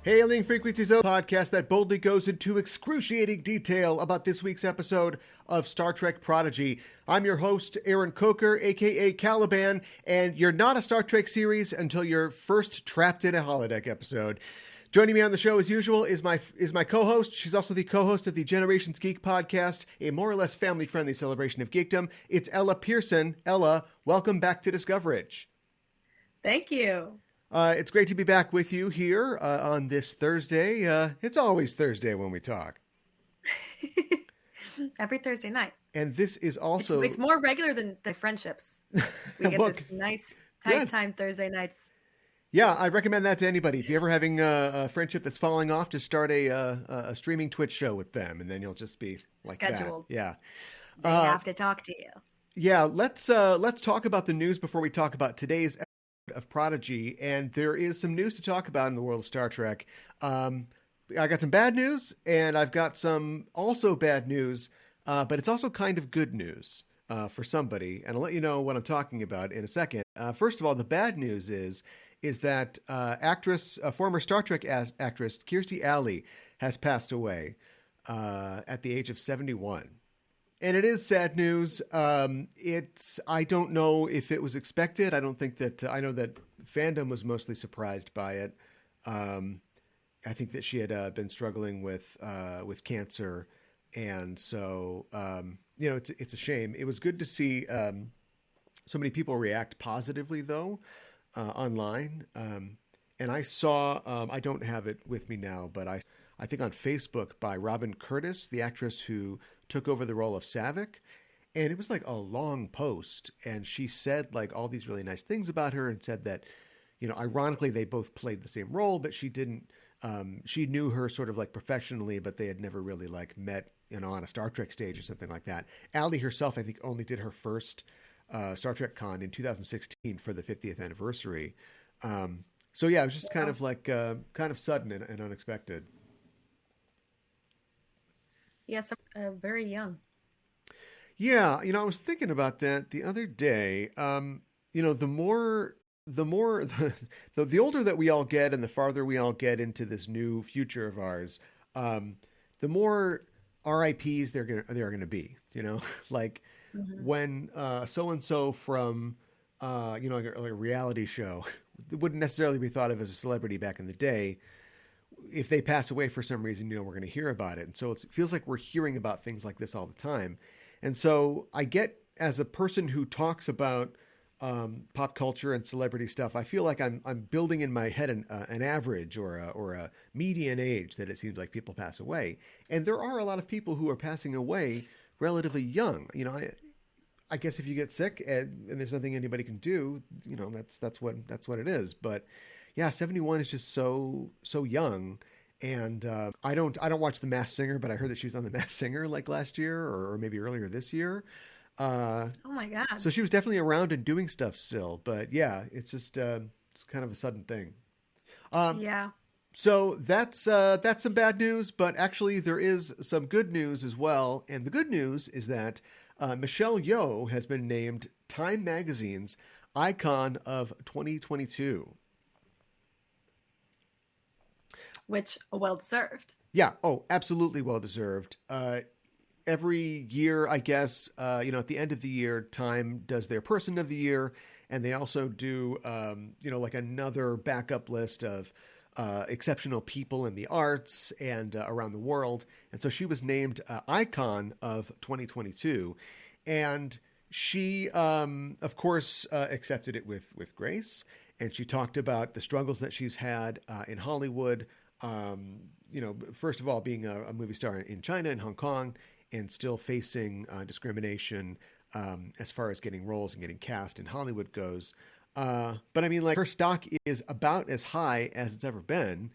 Hailing Frequencies O podcast that boldly goes into excruciating detail about this week's episode of Star Trek Prodigy. I'm your host, Aaron Coker, aka Caliban, and you're not a Star Trek series until you're first trapped in a holodeck episode. Joining me on the show, as usual, is my co-host. She's also the co-host of the Generations Geek podcast, a more or less family-friendly celebration of geekdom. It's Ella Pearson. Ella, welcome back to Discoverage. Thank you. It's great to be back with you here on this Thursday. It's always Thursday when we talk. Every Thursday night. And this is also... It's more regular than the friendships. We get this nice tight time Thursday nights. Yeah, I recommend that to anybody. If you're ever having a friendship that's falling off, just start a streaming Twitch show with them, and then you'll just be like scheduled. That. Yeah. They have to talk to you. Yeah, let's talk about the news before we talk about today's episode of Prodigy, and there is some news to talk about in the world of Star Trek. I got some bad news, and I've got some also bad news, but it's also kind of good news for somebody, and I'll let you know what I'm talking about in a second. First of all, the bad news is that former Star Trek actress Kirstie Alley has passed away at the age of 71. And it is sad news. I don't know if it was expected. I don't think that, I know that fandom was mostly surprised by it. I think that she had been struggling with cancer. And so, it's a shame. It was good to see so many people react positively, though, online. And I saw, I don't have it with me now, but I think on Facebook by Robin Curtis, the actress who took over the role of Saavik. And it was like a long post. And she said like all these really nice things about her and said that, ironically, they both played the same role, but she didn't, she knew her sort of like professionally, but they had never really like met, on a Star Trek stage or something like that. Allie herself, I think, only did her first Star Trek con in 2016 for the 50th anniversary. So yeah, it was just kind of like, kind of sudden and unexpected. Yes, very young. Yeah, I was thinking about that the other day. The older that we all get and the farther we all get into this new future of ours, the more RIPs there are gonna be. Like when so and so from like a reality show wouldn't necessarily be thought of as a celebrity back in the day. If they pass away for some reason, we're going to hear about it. And so it feels like we're hearing about things like this all the time. And so I get, as a person who talks about pop culture and celebrity stuff, I feel like I'm building in my head an average or a median age that it seems like people pass away. And there are a lot of people who are passing away relatively young. I guess if you get sick and there's nothing anybody can do, that's what it is. But yeah, 71 is just so young. And I don't watch The Masked Singer, but I heard that she was on The Masked Singer like last year or maybe earlier this year. Oh my God. So she was definitely around and doing stuff still. But yeah, it's just it's kind of a sudden thing. Yeah. So that's some bad news, but actually there is some good news as well. And the good news is that Michelle Yeoh has been named Time Magazine's Icon of 2022. Which, well-deserved. Yeah. Oh, absolutely well-deserved. Every year, I guess, at the end of the year, Time does their Person of the Year, and they also do, like another backup list of exceptional people in the arts and around the world. And so she was named Icon of 2022. And she, of course, accepted it with grace. And she talked about the struggles that she's had in Hollywood. First of all, being a movie star in China and Hong Kong and still facing discrimination as far as getting roles and getting cast in Hollywood goes. But I mean, like, her stock is about as high as it's ever been,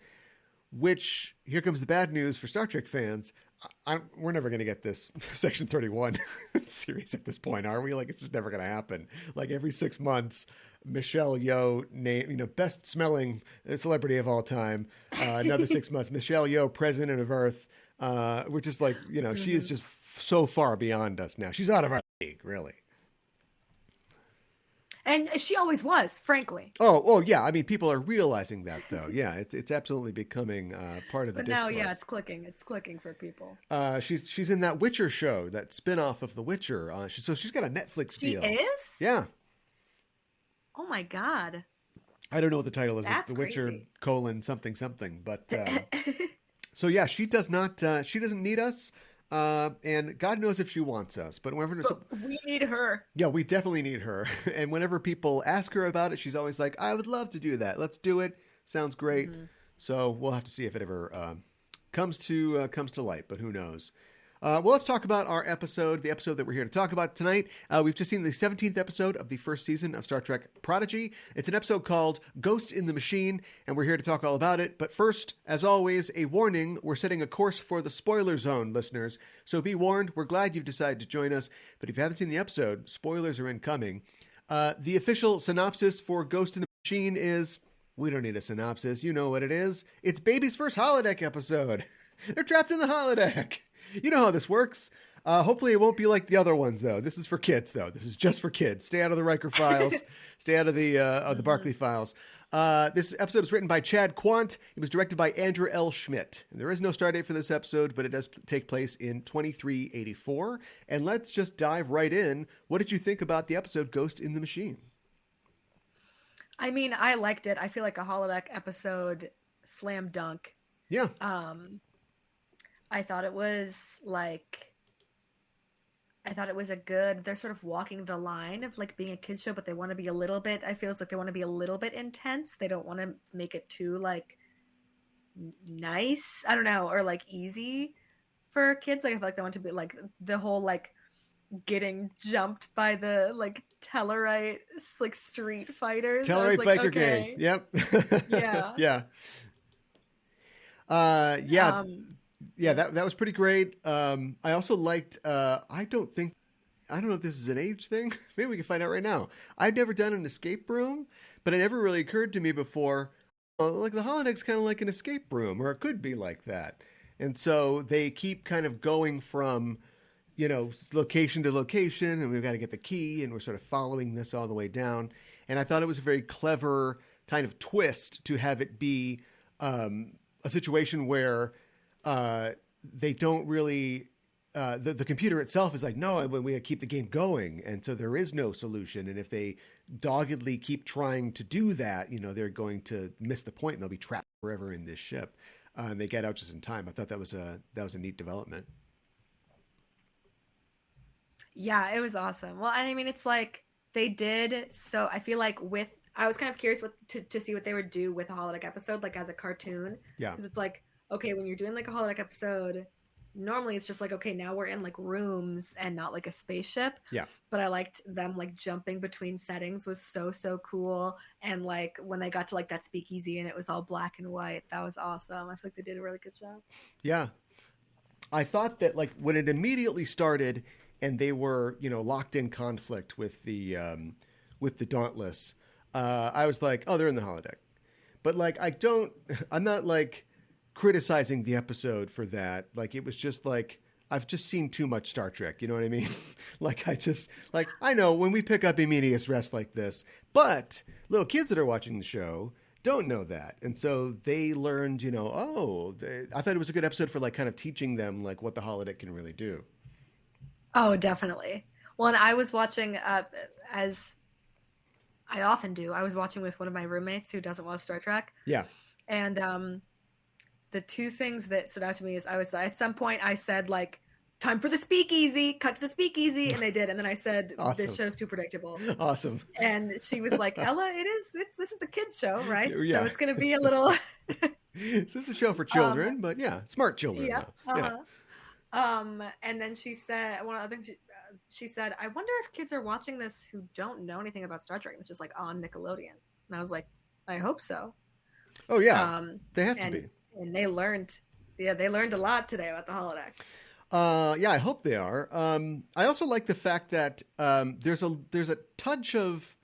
which, here comes the bad news for Star Trek fans. We're never going to get this Section 31 series at this point, are we? Like, it's just never going to happen. Like, every 6 months, Michelle Yeoh, best smelling celebrity of all time. Another 6 months, Michelle Yeoh, president of Earth. Which is like, she is just so far beyond us now. She's out of our league, really. And she always was, frankly. Oh, yeah. I mean, people are realizing that, though. Yeah, it's absolutely becoming part of the But now, discourse. yeah, it's clicking. It's clicking for people. She's in that Witcher show, that spinoff of The Witcher. So she's got a Netflix She deal. is? Yeah. Oh my God. I don't know what the title is. That's The Witcher crazy. something something. But so yeah, she does not. She doesn't need us. And God knows if she wants us. But whenever But we need her. yeah, we definitely need her. And whenever people ask her about it, she's always like, "I would love to do that. Let's do it. Sounds great." Mm-hmm. So we'll have to see if it ever comes to light. But who knows? Well, let's talk about our episode, the episode that we're here to talk about tonight. We've just seen the 17th episode of the first season of Star Trek Prodigy. It's an episode called Ghost in the Machine, and we're here to talk all about it. But first, as always, a warning. We're setting a course for the spoiler zone, listeners. So be warned, we're glad you've decided to join us. But if you haven't seen the episode, spoilers are incoming. The official synopsis for Ghost in the Machine is... We don't need a synopsis. You know what it is. It's Baby's first holodeck episode. They're trapped in the holodeck. You know how this works. Hopefully it won't be like the other ones, though. This is for kids, though. This is just for kids. Stay out of the Riker files. Stay out of the Barclay files. This episode is written by Chad Quant. It was directed by Andrew L. Schmidt. And there is no star date for this episode, but it does take place in 2384. And let's just dive right in. What did you think about the episode Ghost in the Machine? I mean, I liked it. I feel like a holodeck episode, slam dunk. Yeah. I thought it was a good, they're sort of walking the line of like being a kid's show, but they want to be a little bit, I feel like they want to be a little bit intense. They don't want to make it too like nice, I don't know, or like easy for kids. Like I feel like they want to be like the whole like getting jumped by the like Tellarite like street fighters. Tellarite like, biker okay. gang. Yep. Yeah. Yeah. Yeah, that was pretty great. I also liked, I don't know if this is an age thing. Maybe we can find out right now. I've never done an escape room, but it never really occurred to me before. Like the holodeck's kind of like an escape room, or it could be like that. And so they keep kind of going from, location to location, and we've got to get the key, and we're sort of following this all the way down. And I thought it was a very clever kind of twist to have it be a situation where they don't really the computer itself is like, no, we keep the game going, and so there is no solution. And if they doggedly keep trying to do that, they're going to miss the point and they'll be trapped forever in this ship. And they get out just in time. I thought that was a neat development. Yeah, it was awesome. Well, I mean, it's like they did. So I feel like I was kind of curious to see what they would do with a holodeck episode, like as a cartoon. Yeah. Because it's like, okay, when you're doing like a holodeck episode, normally it's just like, okay, now we're in like rooms and not like a spaceship. Yeah. But I liked them like jumping between settings was so cool. And like when they got to like that speakeasy and it was all black and white, that was awesome. I feel like they did a really good job. Yeah. I thought that like when it immediately started and they were, locked in conflict with the Dauntless, I was like, oh, they're in the holodeck. But like, I'm not like criticizing the episode for that. Like, it was just like, I've just seen too much Star Trek. You know what I mean? I know when we pick up Immediate Rest like this, but little kids that are watching the show don't know that. And so they learned, I thought it was a good episode for like kind of teaching them like what the holodeck can really do. Oh, definitely. Well, and I was watching, as I often do, I was watching with one of my roommates who doesn't watch Star Trek. Yeah. And the two things that stood out to me is at some point I said like, time for the speakeasy, cut to the speakeasy. And they did. And then I said, awesome. This show's too predictable. Awesome. And she was like, Ella, this is a kid's show, right? Yeah. So it's going to be a little. So it's a show for children, but yeah, smart children. Yeah. Uh-huh. Yeah. And then she said, one other thing she said, I wonder if kids are watching this who don't know anything about Star Trek. It's just like on Nickelodeon. And I was like, I hope so. Oh yeah. They have to be. And they learned a lot today about the holodeck. Yeah, I hope they are. I also like the fact that there's a touch of,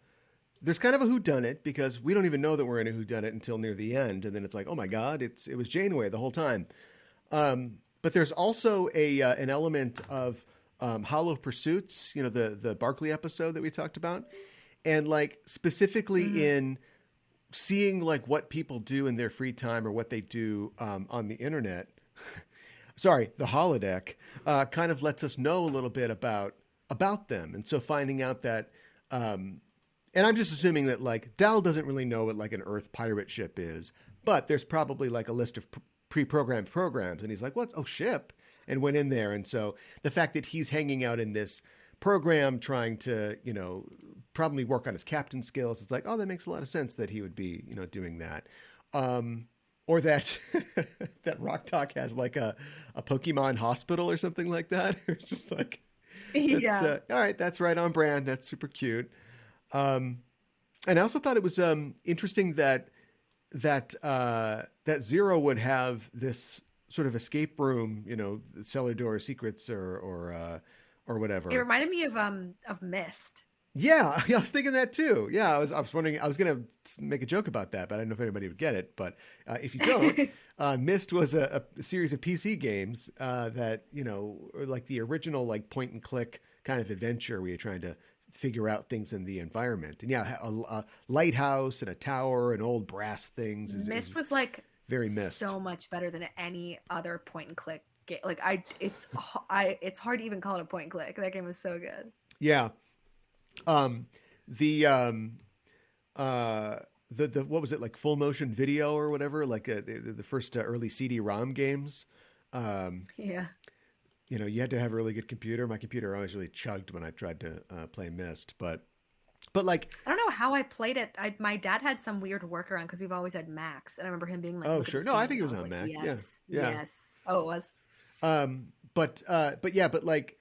there's kind of a whodunit, because we don't even know that we're in a whodunit until near the end, and then it's like, oh my god, it was Janeway the whole time. But there's also an element of Hollow Pursuits, the Barclay episode that we talked about, and like specifically Mm-hmm. in seeing like what people do in their free time or what they do on the internet. Sorry, the holodeck kind of lets us know a little bit about them, and so finding out that. And I'm just assuming that like Dal doesn't really know what like an Earth pirate ship is, but there's probably like a list of pre-programmed programs, and he's like, "What? Oh, ship!" and went in there. And so the fact that he's hanging out in this program, trying to probably work on his captain skills, it's like, oh, that makes a lot of sense that he would be doing that. Or that that Rock Talk has like a Pokemon hospital or something like that. It's just like, it's Yeah. all right. That's right on brand. That's super cute. And I also thought it was interesting that Zero would have this sort of escape room, cellar door secrets or It whatever. reminded me of Mist. Yeah, I was thinking that too. Yeah, I was wondering. I was gonna make a joke about that, but I don't know if anybody would get it. But if you don't, Myst was a series of PC games that are like the original like point and click kind of adventure where you're trying to figure out things in the environment. And yeah, a lighthouse and a tower and old brass things is Mist was like very Myst. so much better than any other point and click game. Like it's hard to even call it a point and click. That game was so good. Yeah. Um, the the what was it, like full motion video or whatever, like the first early CD-ROM games. Um, Yeah. you had to have a really good computer. My computer always really chugged when I tried to play Myst, but like, I don't know how I played it. My dad had some weird workaround because we've always had Macs, and I remember him being like, oh "Look at sure, this no, I game," think it and I was was on like, Mac. Yeah, "Yes, yeah. yes." Oh, it was. But yeah, but like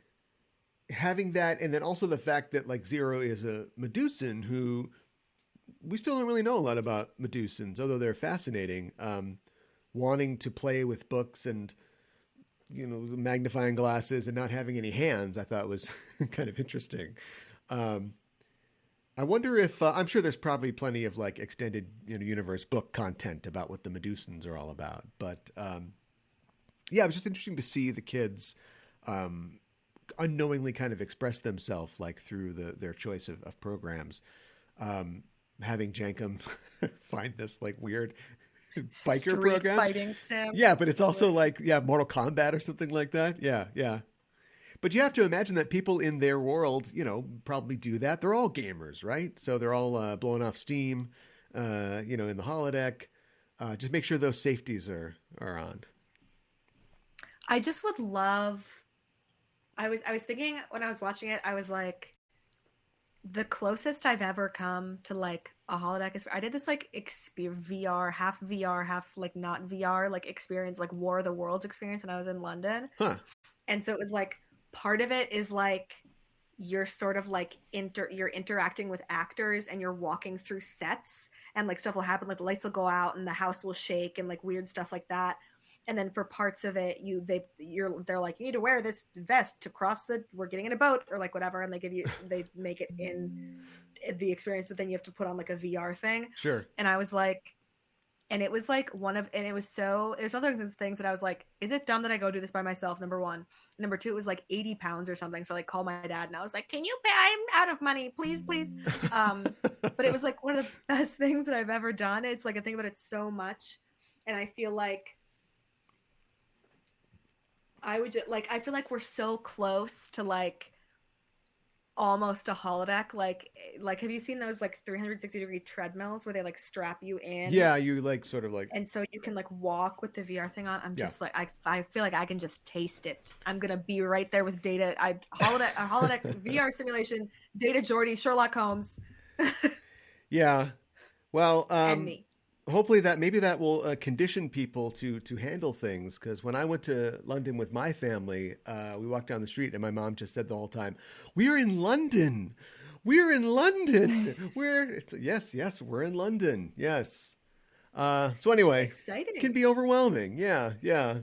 having that, and then also the fact that like Zero is a Medusan who we still don't really know a lot about Medusans, although they're fascinating. Wanting to play with books and magnifying glasses and not having any hands, I thought was kind of interesting. Um, I wonder if I'm sure there's probably plenty of like extended universe book content about what the Medusans are all about, but yeah, it was just interesting to see the kids um, unknowingly kind of express themselves like through their choice of programs. Um, Having Jankum find this like weird biker Street program. fighting sim. Yeah, but it's also like, yeah, Mortal Kombat or something like that. Yeah, yeah. But you have to imagine that people in their world, probably do that. They're all gamers, right? So they're all blowing off steam, in the holodeck. Just make sure those safeties are on. I just would love. I was thinking when I was watching it, I was like, the closest I've ever come to like a holodeck is I did this like VR, half like not VR, like experience, like War of the Worlds experience when I was in London. Huh. And so it was like part of it is like you're sort of like you're interacting with actors and you're walking through sets and like stuff will happen, like the lights will go out and the house will shake and like weird stuff like that. And then for parts of it, they're like, you need to wear this vest to cross we're getting in a boat or like whatever, and they make it in the experience, but then you have to put on like a VR thing. Sure. And I was like, and it was like it was other things that I was like, is it dumb that I go do this by myself? Number one. Number two, it was like 80 pounds or something. So I like called my dad and I was like, can you pay? I'm out of money. Please, please. But it was like one of the best things that I've ever done. It's like I think about it so much. And I feel like I feel like we're so close to like almost a holodeck. Like have you seen those like 360-degree treadmills where they like strap you in? Yeah, you like sort of like, and so you can like walk with the VR thing on. I'm just like I feel like I can just taste it. I'm gonna be right there with Data. A holodeck VR simulation. Data Geordie, Sherlock Holmes, yeah. Well, and me. hopefully maybe that will condition people to handle things. Because when I went to London with my family, we walked down the street and my mom just said the whole time, "We're in London. We're in London. Yes, we're in London. Yes." So anyway, Exciting. it can be overwhelming. Yeah, yeah.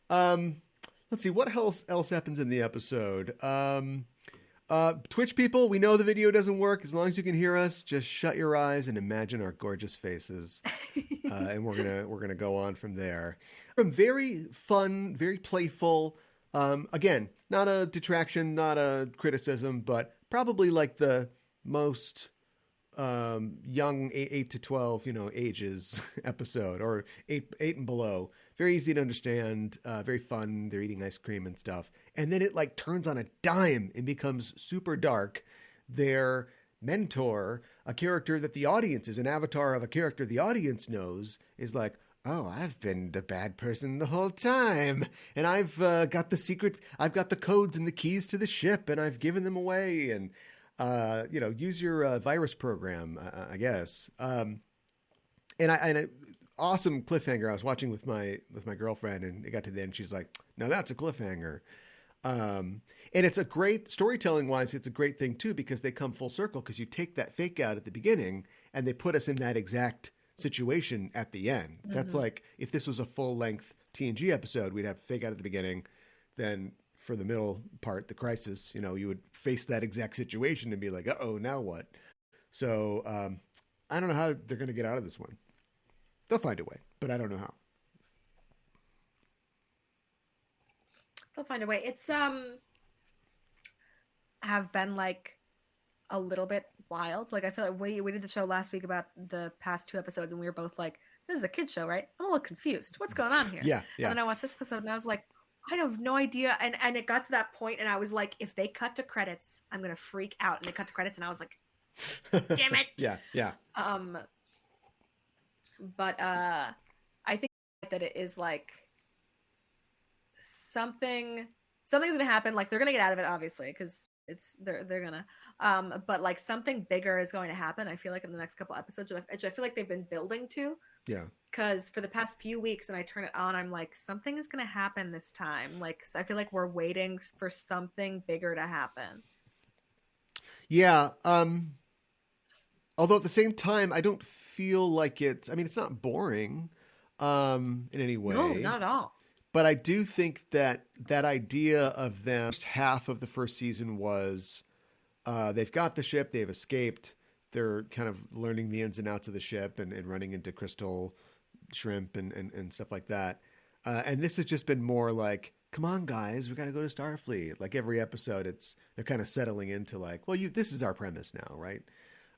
Let's see what else happens in the episode. Twitch people, we know the video doesn't work. As long as you can hear us, just shut your eyes and imagine our gorgeous faces, and we're gonna go on from there. From very fun, very playful. Again, not a detraction, not a criticism, but probably like the most young 8 to 12, ages episode, or eight and below. Very easy to understand, very fun. They're eating ice cream and stuff. And then it like turns on a dime and becomes super dark. Their mentor, a character that the audience is an avatar of a character the audience knows, is like, oh, I've been the bad person the whole time. And I've got the secret, I've got the codes and the keys to the ship, and I've given them away. And, use your virus program, I guess. Awesome cliffhanger. I was watching with my girlfriend, and it got to the end. She's like, now that's a cliffhanger. And it's a great storytelling wise. It's a great thing too, because they come full circle, because you take that fake out at the beginning and they put us in that exact situation at the end. Mm-hmm. That's like, if this was a full length TNG episode, we'd have fake out at the beginning. Then for the middle part, the crisis, you would face that exact situation and be like, uh-oh, now what? So, I don't know how they're going to get out of this one. They'll find a way, but I don't know how. They'll find a way. It's have been like a little bit wild. Like I feel like we did the show last week about the past 2 episodes, and we were both like, "This is a kid show, right?" I'm a little confused. What's going on here? Yeah. And then I watched this episode, and I was like, I have no idea. And it got to that point, and I was like, if they cut to credits, I'm gonna freak out. And they cut to credits, and I was like, damn it. Yeah. But I think that it is like something's gonna happen. Like they're gonna get out of it, obviously, because they're gonna. But like something bigger is going to happen. I feel like in the next couple episodes, which I feel like they've been building to. Yeah. Because for the past few weeks, when I turn it on, I'm like, something is gonna happen this time. Like I feel like we're waiting for something bigger to happen. Yeah. Although at the same time, I don't feel like it's not boring in any way. No, not at all. But I do think that idea of them, first half of the first season was they've got the ship, they've escaped, they're kind of learning the ins and outs of the ship and running into crystal shrimp and stuff like that. And this has just been more like, come on, guys, we got to go to Starfleet. Like every episode, they're kind of settling into like, well, this is our premise now, right?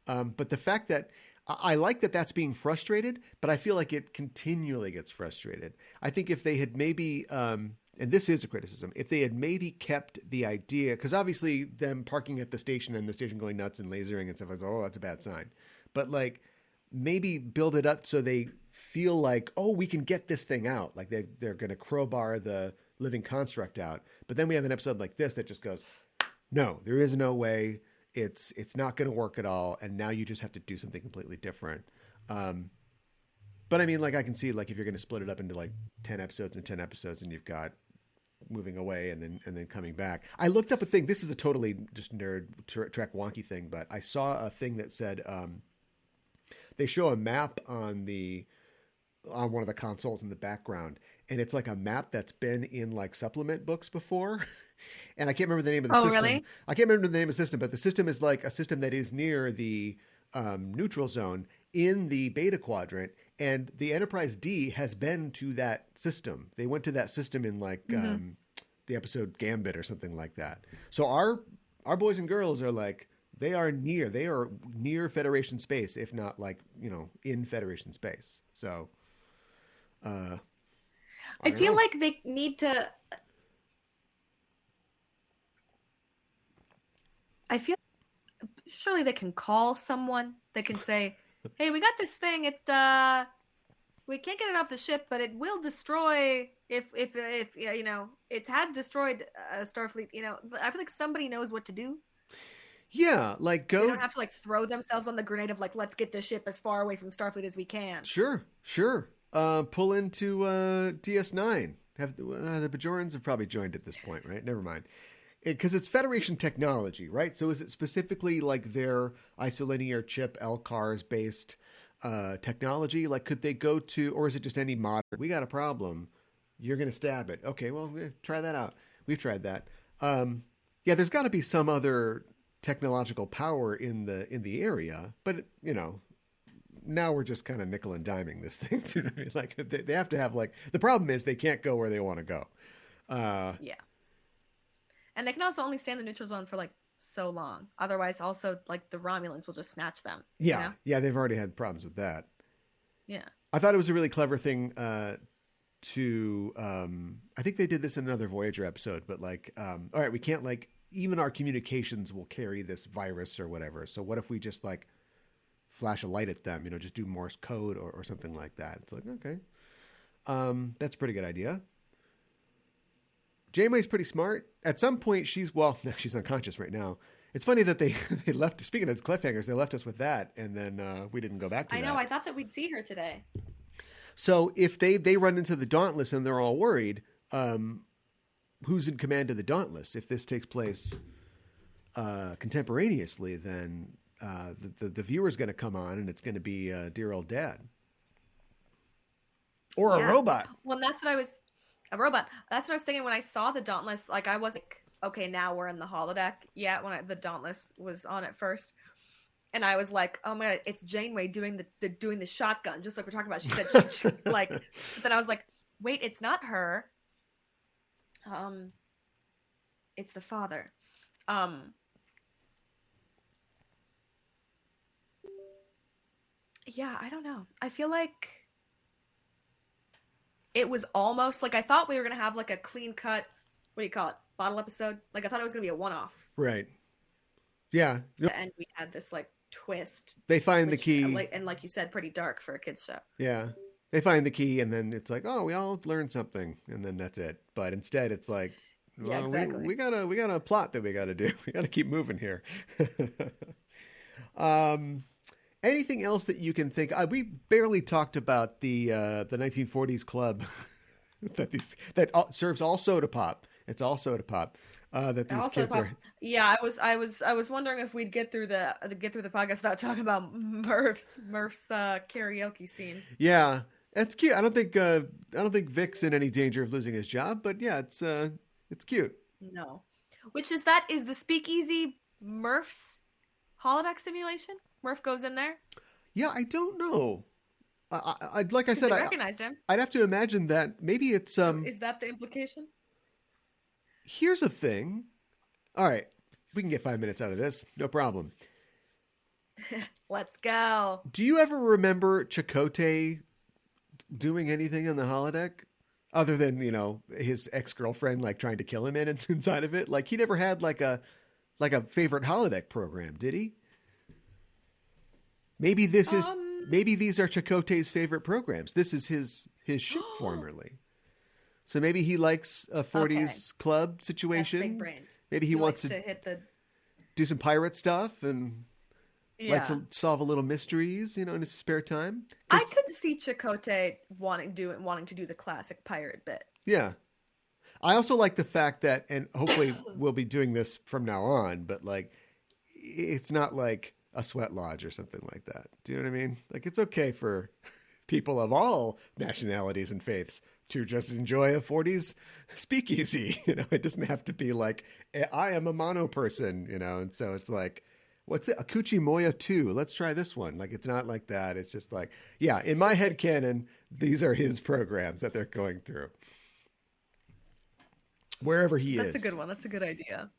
But the fact that I like that that's being frustrated, but I feel like it continually gets frustrated. I think if they had maybe, and this is a criticism, if they had maybe kept the idea, because obviously them parking at the station and the station going nuts and lasering and stuff like, oh, that's a bad sign. But like maybe build it up so they feel like, oh, we can get this thing out. Like they're going to crowbar the living construct out. But then we have an episode like this that just goes, no, there is no way. It's not going to work at all, and now you just have to do something completely different. But I mean, like I can see, like if you're going to split it up into like 10 episodes and 10 episodes, and you've got moving away and then coming back. I looked up a thing. This is a totally just nerd track wonky thing, but I saw a thing that said they show a map on one of the consoles in the background, and it's like a map that's been in like supplement books before. And I can't remember the name of the system. Really? I can't remember the name of the system, but the system is like a system that is near the neutral zone in the beta quadrant. And the Enterprise D has been to that system. They went to that system in like the episode Gambit or something like that. So our boys and girls are like, they are near Federation space, if not like, in Federation space. So I feel like they need to... I feel surely they can call someone. They can say, "Hey, we got this thing. We can't get it off the ship, but it will destroy if it has destroyed Starfleet." I feel like somebody knows what to do. Yeah, like go. They don't have to like throw themselves on the grenade of like, let's get this ship as far away from Starfleet as we can. Sure. Pull into DS9. Have the Bajorans have probably joined at this point, right? Never mind. Because it's Federation technology, right? So is it specifically like their isolinear chip LCARS based technology? Like, could they go to, or is it just any modern? We got a problem. You're going to stab it. Okay, well, try that out. We've tried that. Yeah, there's got to be some other technological power in the area, but now we're just kind of nickel and diming this thing too. Like they have to have like, the problem is they can't go where they want to go. Yeah. And they can also only stay in the neutral zone for like so long. Otherwise, also like the Romulans will just snatch them. Yeah, You know? yeah, they've already had problems with that. Yeah. I thought it was a really clever thing to. I think they did this in another Voyager episode, but like, all right, we can't like even our communications will carry this virus or whatever. So what if we just like flash a light at them? You know, just do Morse code or something like that. It's like okay, that's a pretty good idea. Janeway's pretty smart. At some point, she's she's unconscious right now. It's funny that they they left. Speaking of cliffhangers, they left us with that, and then we didn't go back to that. I know. I thought that we'd see her today. So if they run into the Dauntless and they're all worried, who's in command of the Dauntless? If this takes place contemporaneously, then the viewer's going to come on, and it's going to be dear old dad or a robot. Well, that's what I was. A robot. That's what I was thinking when I saw the Dauntless. Like I was like, okay, now we're in the holodeck. Yeah, when the Dauntless was on at first, and I was like, oh my god, it's Janeway doing the shotgun, just like we're talking about. She said like. But then I was like, wait, it's not her. It's the father. Yeah, I don't know. I feel like it was almost like I thought we were going to have like a clean cut, what do you call it, bottle episode. Like I thought it was going to be a one-off. Right. Yeah. And we had this like twist. They find the key. And like you said, pretty dark for a kid's show. Yeah. They find the key and then it's like, oh, we all learned something. And then that's it. But instead it's like, well, yeah, exactly. we got a plot that we got to do. We got to keep moving here. Anything else that you can think? We barely talked about the 1940s club that serves all soda pop. It's all soda pop that these kids are. Yeah, I was wondering if we'd get through the podcast without talking about Murph's karaoke scene. Yeah, that's cute. I don't think Vic's in any danger of losing his job, but yeah, it's cute. No, is the Speakeasy Murph's holodeck simulation? Murph goes in there? Yeah, I don't know. Like I said, I recognized him. I'd have to imagine that maybe it's Is that the implication? Here's a thing. All right, we can get 5 minutes out of this, no problem. Let's go. Do you ever remember Chakotay doing anything in the holodeck other than his ex-girlfriend like trying to kill him inside of it? Like he never had like a favorite holodeck program, did he? Maybe these are Chakotay's favorite programs. This is his ship formerly. So maybe he likes a 40s club situation. That's big-brained. Maybe he wants to do some pirate stuff and likes to solve a little mysteries, in his spare time. I could see Chakotay wanting to do the classic pirate bit. Yeah. I also like the fact that, and hopefully we'll be doing this from now on, but like, it's not like a sweat lodge or something like that. Do you know what I mean? Like it's okay for people of all nationalities and faiths to just enjoy a 40s speakeasy. It doesn't have to be like, I am a mono person, and so it's like, what's it? Akuchi Moya 2. Let's try this one. Like, it's not like that. It's just like, yeah, in my head canon, these are his programs that they're going through. Wherever he is. That's a good one. That's a good idea.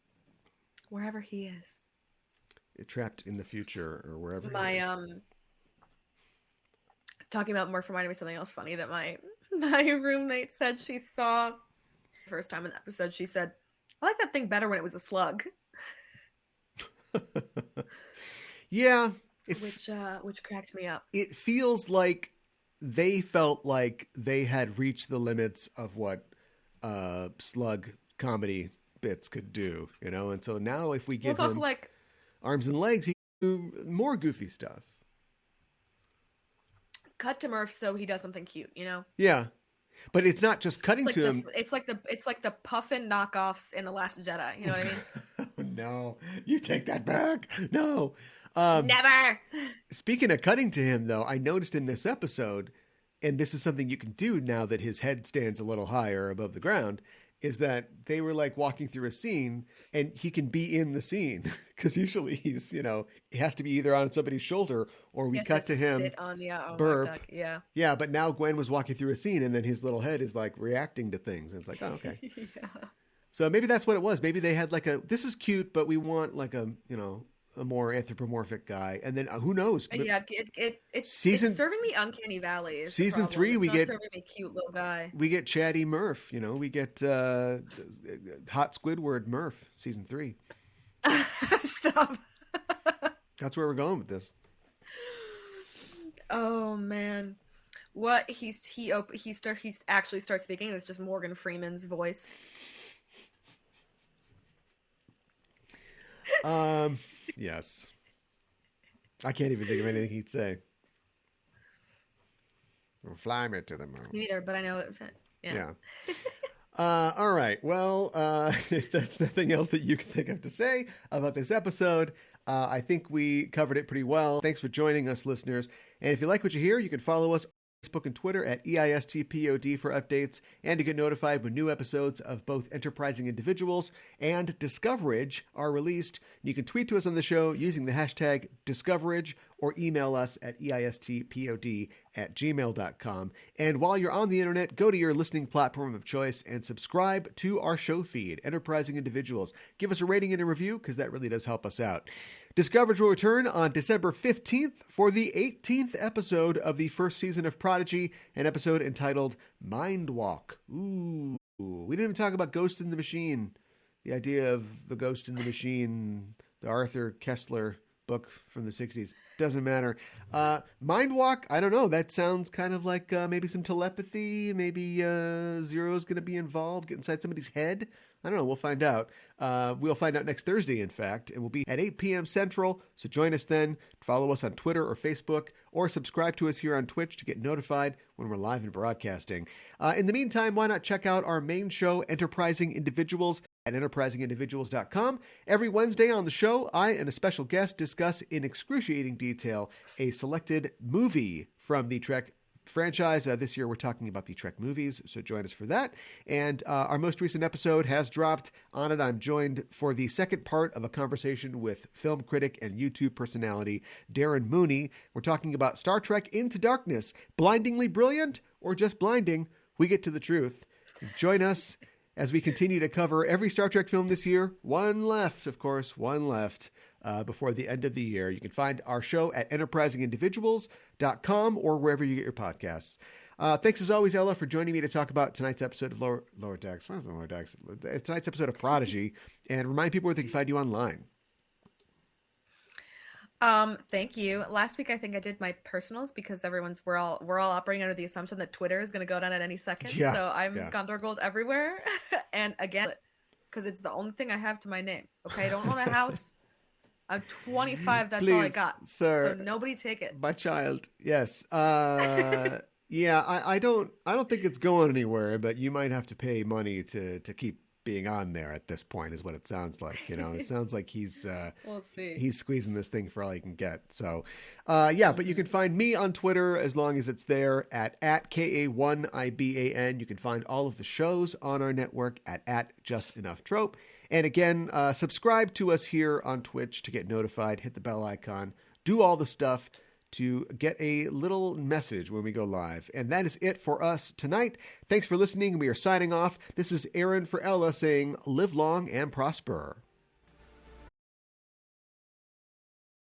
Wherever he is. Trapped in the future or wherever he is. Talking about Murph reminded me of something else funny that my roommate said she saw the first time in the episode. She said, I like that thing better when it was a slug. Yeah. Which cracked me up. It feels like they felt like they had reached the limits of what slug comedy bits could do, and so now if we give him also like arms and legs, he can do more goofy stuff. Cut to Murph so he does something cute, Yeah. But it's not just cutting to him. It's like the Puffin knockoffs in The Last Jedi. You know what I mean? Oh, no, you take that back. No. Never. Speaking of cutting to him, though, I noticed in this episode, and this is something you can do now that his head stands a little higher above the ground, is that they were like walking through a scene and he can be in the scene because usually he's, he has to be either on somebody's shoulder or we cut to him sit on the burp. Yeah. Yeah. But now Gwen was walking through a scene and then his little head is like reacting to things. And it's like, oh, okay. Yeah. So maybe that's what it was. Maybe they had like this is cute, but we want like a more anthropomorphic guy. And then who knows? Yeah, it's serving me Uncanny Valley. Is the Season problem. 3, it's we not get serving me cute little guy. We get Chatty Murph. We get Hot Squidward Murph. Season 3. Stop. That's where we're going with this. Oh man, what he actually starts speaking. It's just Morgan Freeman's voice. Yes. I can't even think of anything he'd say. Fly me to the moon. Neither, but I know it. Yeah. All right. Well, if that's nothing else that you can think of to say about this episode, I think we covered it pretty well. Thanks for joining us, listeners. And if you like what you hear, you can follow us Facebook and Twitter at EISTPOD for updates and to get notified when new episodes of both Enterprising Individuals and Discoverage are released. You can tweet to us on the show using the hashtag Discoverage or email us at EISTPOD@gmail.com. And while you're on the internet, go to your listening platform of choice and subscribe to our show feed, Enterprising Individuals. Give us a rating and a review because that really does help us out. Discoverage will return on December 15th for the 18th episode of the first season of Prodigy, an episode entitled Mind Walk. Ooh, we didn't even talk about Ghost in the Machine, the idea of the Ghost in the Machine, the Arthur Kessler book from the 60s. Doesn't matter. Mind Walk, I don't know. That sounds kind of like maybe some telepathy. Maybe Zero's going to be involved, get inside somebody's head. I don't know. We'll find out. We'll find out next Thursday, in fact, and we'll be at 8 p.m. Central. So join us then. Follow us on Twitter or Facebook, or subscribe to us here on Twitch to get notified when we're live and broadcasting. In the meantime, why not check out our main show, Enterprising Individuals, at enterprisingindividuals.com. Every Wednesday on the show, I and a special guest discuss in excruciating detail a selected movie from the Trek franchise. This year we're talking about the Trek movies, so join us for that. And our most recent episode has dropped. On it, I'm joined for the second part of a conversation with film critic and YouTube personality Darren Mooney. We're talking about Star Trek Into Darkness. Blindingly brilliant or just blinding? We get to the truth. Join us as we continue to cover every Star Trek film this year. One left, of course, one left. Before the end of the year. You can find our show at enterprisingindividuals.com or wherever you get your podcasts. Thanks as always, Ella, for joining me to talk about tonight's episode of Lower Decks. What is Lower Decks? Tonight's episode of Prodigy, and remind people where they can find you online. Thank you. Last week I think I did my personals because we're all operating under the assumption that Twitter is going to go down at any second. Yeah, so I'm Gondor Gold everywhere. And again, because it's the only thing I have to my name. Okay, I don't own a house. I'm 25. That's Please, all I got, sir. So nobody take it. My child. Yes. Yeah. I don't think it's going anywhere, but you might have to pay money to keep being on there at this point, is what it sounds like. It sounds like he's we'll see. He's squeezing this thing for all he can get. So, yeah. But you can find me on Twitter as long as it's there at KA1IBAN. You can find all of the shows on our network at Just Enough Trope. And again, subscribe to us here on Twitch to get notified. Hit the bell icon. Do all the stuff to get a little message when we go live. And that is it for us tonight. Thanks for listening. We are signing off. This is Aaron for Ella saying live long and prosper.